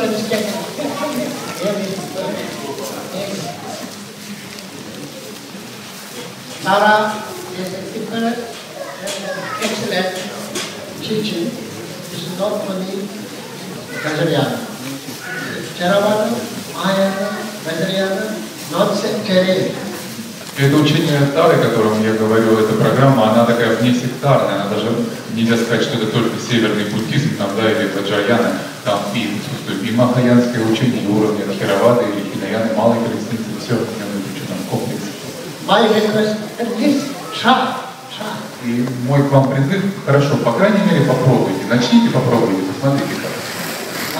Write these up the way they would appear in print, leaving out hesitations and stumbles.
students get Tara is an excellent teaching. It's not only Gajrayana. Theravada, Mahayana, Vajrayana, not sectarian. Это учение Тары, о котором я говорю, эта программа, она такая внесектарная, она даже нельзя сказать, что это только северный буддизм, там, да, или Ваджраяна, там и присутствует и махаянское учение, и уровни Theravada, или Хинаяны, малой колесницы, все в ученом комплексе. My request, at least try. И мой к вам призыв, хорошо, по крайней мере, попробуйте, начните, попробуйте, посмотрите как.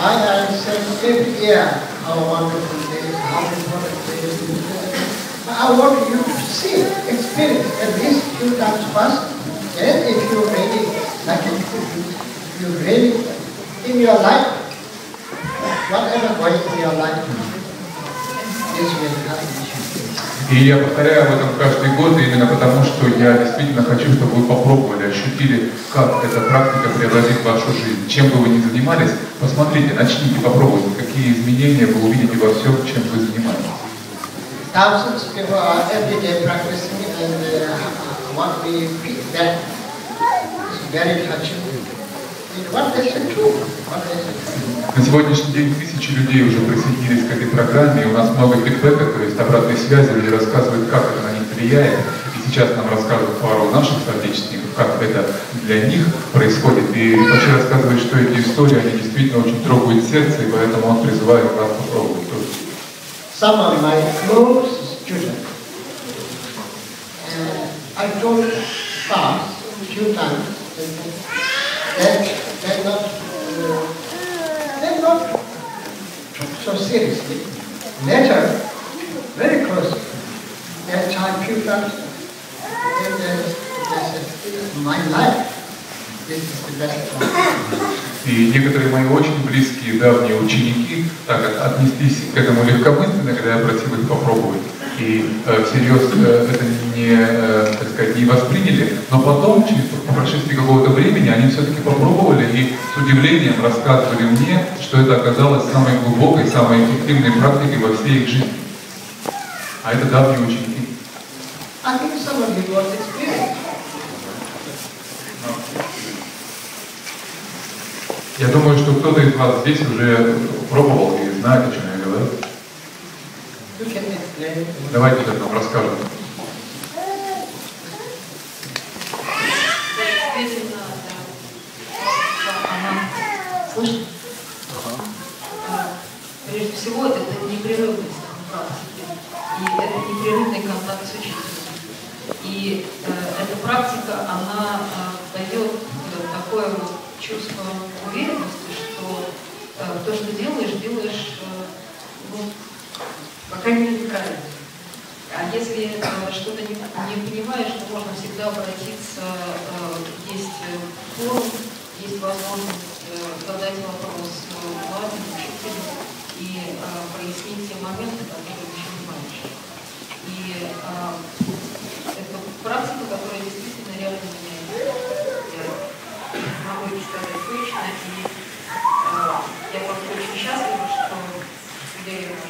I say every year how wonderful it is, how important it is. I want you to see, experience at least few times first. And if you really like it, you really in your life, whatever going in your life, this will happen. И я повторяю об этом каждый год именно потому, что я действительно хочу, чтобы вы попробовали, ощутили, как эта практика преобразит вашу жизнь. Чем бы вы ни занимались, посмотрите, начните, попробуйте, какие изменения вы увидите во всем, чем вы занимаетесь. Thousands of people are every day practicing, and what we feel that is very touching. What is the truth? На сегодняшний день тысячи людей уже присоединились к этой программе, и у нас много фидбэка, то есть обратной связи, люди рассказывают, как это на них влияет. И сейчас нам рассказывают пару наших соотечественников, как это для них происходит. И Ринпоче рассказывает, что эти истории, они действительно очень трогают сердце, и поэтому он призывает вас попробовать тоже. Some of my close students, I told fast a few times that they're not so seriously. Later, very close, they tried few times, and they said, my life, this is the best one. И некоторые мои очень близкие, давние ученики так отнеслись к этому легкомысленно, когда я просил их попробовать. И всерьез это не, так сказать, не восприняли, но потом, по прошествии какого-то времени, они все-таки попробовали и с удивлением рассказывали мне, что это оказалось самой глубокой, самой эффективной практикой во всей их жизни. А это давние ученики. Я думаю, что кто-то из вас здесь уже пробовал и знает, о чем я говорю. Давайте сейчас нам расскажем. Слышно? Прежде всего, это непрерывность практики. И это непрерывный контакт с учителем. И эта практика, она дает такое вот чувство уверенности, что то, что делаешь, ну, по крайней мере, правильно. А если что-то не понимаешь, то можно всегда обратиться, есть форум, есть возможность задать вопрос главному учителю и прояснить те моменты, которые ты не понимаешь. И это практика, которая действительно реально меняет. Я могу это сказать точно, и я просто очень счастлива, что я ее нашла.